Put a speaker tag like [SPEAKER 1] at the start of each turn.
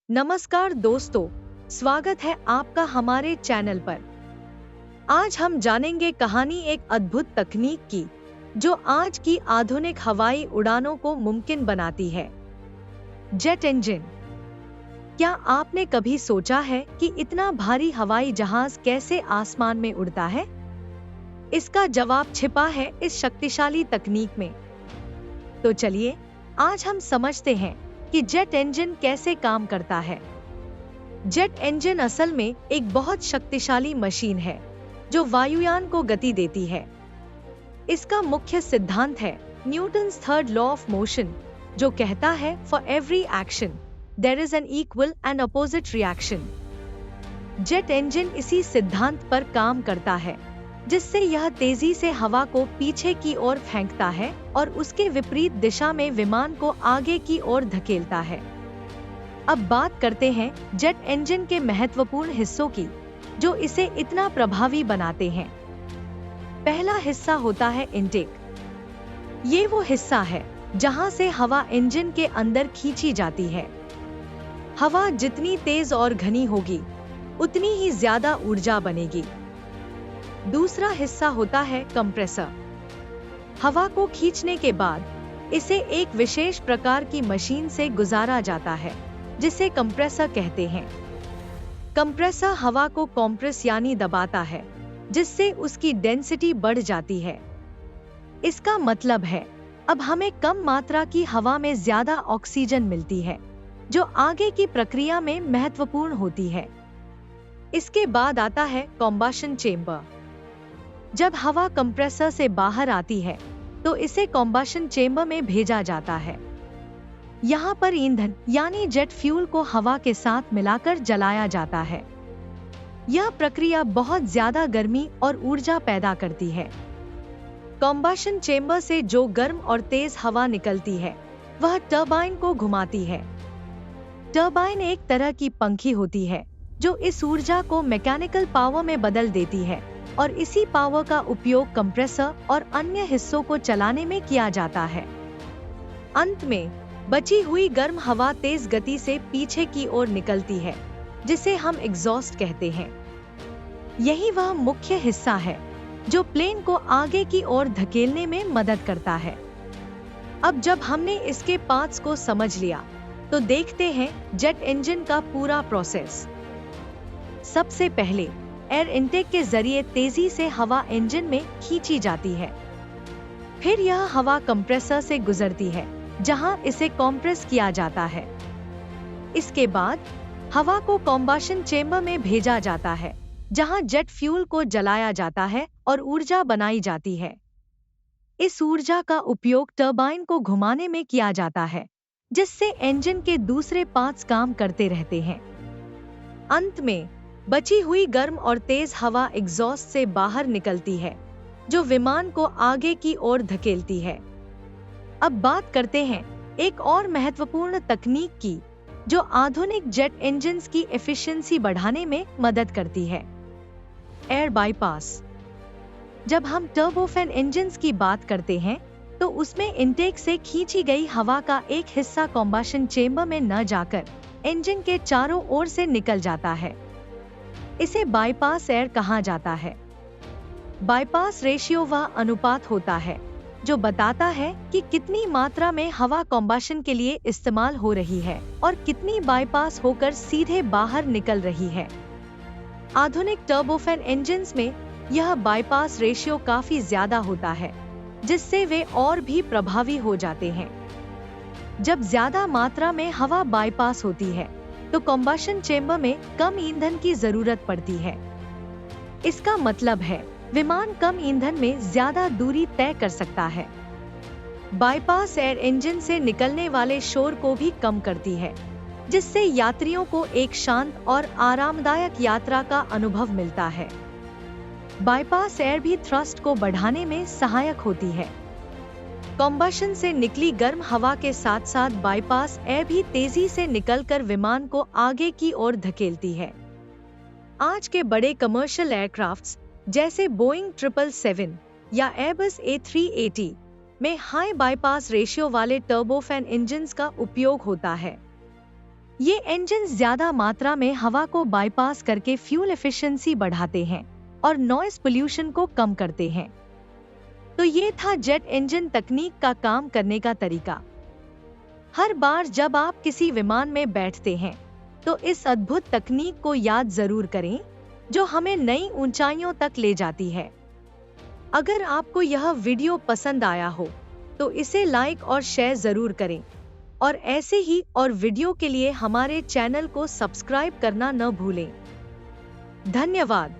[SPEAKER 1] नमस्कार दोस्तों, स्वागत है आपका हमारे चैनल पर। आज हम जानेंगे कहानी एक अद्भुत तकनीक की जो आज की आधुनिक हवाई उड़ानों को मुमकिन बनाती है, जेट इंजन। क्या आपने कभी सोचा है कि इतना भारी हवाई जहाज कैसे आसमान में उड़ता है? इसका जवाब छिपा है इस शक्तिशाली तकनीक में। तो चलिए आज हम समझते हैं कि जेट इंजन कैसे काम करता है। जेट इंजन असल में एक बहुत शक्तिशाली मशीन है जो वायुयान को गति देती है। इसका मुख्य सिद्धांत है Newton's third law of motion, जो कहता है for every action there is an equal and opposite reaction. Jet engine इसी सिद्धांत पर काम करता है, जिससे यह तेजी से हवा को पीछे की ओर फेंकता है और उसके विपरीत दिशा में विमान को आगे की ओर धकेलता है। अब बात करते हैं जेट इंजन के महत्वपूर्ण हिस्सों की, जो इसे इतना प्रभावी बनाते हैं। पहला हिस्सा होता है इनटेक। ये वो हिस्सा है जहां से हवा इंजन के अंदर खींची जाती है। हवा जितनी तेज और घनी होगी, उतनी ही ज्यादा ऊर्जा बनेगी। दूसरा हिस्सा होता है कंप्रेसर। हवा को खींचने के बाद इसे एक विशेष प्रकार की मशीन से गुजारा जाता है, जिसे कंप्रेसर कहते हैं। कंप्रेसर हवा को कॉम्प्रेस यानी दबाता है, जिससे उसकी डेंसिटी बढ़ जाती है। इसका मतलब है अब हमें कम मात्रा की हवा में ज्यादा ऑक्सीजन मिलती है, जो आगे की प्रक्रिया में महत्वपूर्ण होती है। इसके बाद आता है कॉम्बशन चेंबर। जब हवा कंप्रेसर से बाहर आती है तो इसे कॉम्बशन चेंबर में भेजा जाता है। यहाँ पर ईंधन यानी जेट फ्यूल को हवा के साथ मिलाकर जलाया जाता है। यह प्रक्रिया बहुत ज्यादा गर्मी और ऊर्जा पैदा करती है। कॉम्बशन चेंबर से जो गर्म और तेज हवा निकलती है, वह टरबाइन को घुमाती है। टरबाइन एक तरह की पंखी होती है जो इस ऊर्जा को मैकेनिकल पावर में बदल देती है, और इसी पावर का उपयोग कंप्रेसर और अन्य हिस्सों को चलाने में किया जाता है। अंत में बची हुई गर्म हवा तेज गति से पीछे की ओर निकलती है, जिसे हम एग्जॉस्ट कहते हैं। यही वह मुख्य हिस्सा है जो प्लेन को आगे की ओर धकेलने में मदद करता है। अब जब हमने इसके पार्ट्स को समझ लिया, तो देखते हैं जेट इंजन का पूरा प्रोसेस। सबसे पहले एयर इनटेक के जरिए तेजी से हवा इंजन में खींची जाती है। फिर यह हवा कंप्रेसर से गुजरती है, जहां इसे कॉम्प्रेस किया जाता है। इसके बाद हवा को कॉम्बशन चेंबर में भेजा जाता है, जहां जेट फ्यूल को जलाया जाता है और ऊर्जा बनाई जाती है। इस ऊर्जा का उपयोग टरबाइन को घुमाने में किया जाता है, जिससे इंजन के दूसरे पार्ट्स काम करते रहते हैं। अंत में बची हुई गर्म और तेज हवा एग्जॉस्ट से बाहर निकलती है, जो विमान को आगे की ओर धकेलती है। अब बात करते हैं एक और महत्वपूर्ण तकनीक की, जो आधुनिक जेट इंजन्स की एफिशिएंसी बढ़ाने में मदद करती है, एयर बाईपास। जब हम टर्बोफैन इंजन्स की बात करते हैं, तो उसमें इनटेक से खींची गई हवा का एक हिस्सा कॉम्बशन चेंबर में न जाकर इंजन के चारों ओर से निकल जाता है। इसे बाईपास एयर कहा जाता है। बाईपास रेशियो वह अनुपात होता है जो बताता है कि कितनी मात्रा में हवा कॉम्बशन के लिए इस्तेमाल हो रही है और कितनी बाईपास होकर सीधे बाहर निकल रही है। आधुनिक टर्बोफैन इंजन्स में यह बाईपास रेशियो काफी ज्यादा होता है, जिससे वे और भी प्रभावी हो जाते हैं। जब ज्यादा मात्रा में हवा बाईपास होती है, तो कॉम्बशन चेंबर में कम ईंधन की जरूरत पड़ती है। इसका मतलब है विमान कम ईंधन में ज्यादा दूरी तय कर सकता है। बाईपास एयर इंजन से निकलने वाले शोर को भी कम करती है, जिससे यात्रियों को एक शांत और आरामदायक यात्रा का अनुभव मिलता है। बाईपास एयर भी थ्रस्ट को बढ़ाने में सहायक होती है। कॉम्बशन से निकली गर्म हवा के साथ साथ बाईपास एयर भी तेजी से निकलकर विमान को आगे की ओर धकेलती है। आज के बड़े कमर्शियल एयरक्राफ्ट्स जैसे बोइंग 777 या एयरबस A380 में हाई बाईपास रेशियो वाले टर्बोफैन इंजन्स का उपयोग होता है। ये इंजन ज्यादा मात्रा में हवा को बाईपास करके फ्यूल एफिशिएंसी बढ़ाते हैं और नॉइस पोल्यूशन को कम करते हैं। तो ये था जेट इंजन तकनीक का काम करने का तरीका। हर बार जब आप किसी विमान में बैठते हैं तो इस अद्भुत तकनीक को याद जरूर करें, जो हमें नई ऊंचाइयों तक ले जाती है। अगर आपको यह वीडियो पसंद आया हो तो इसे लाइक और शेयर जरूर करें और ऐसे ही और वीडियो के लिए हमारे चैनल को सब्सक्राइब करना न भूलें। धन्यवाद।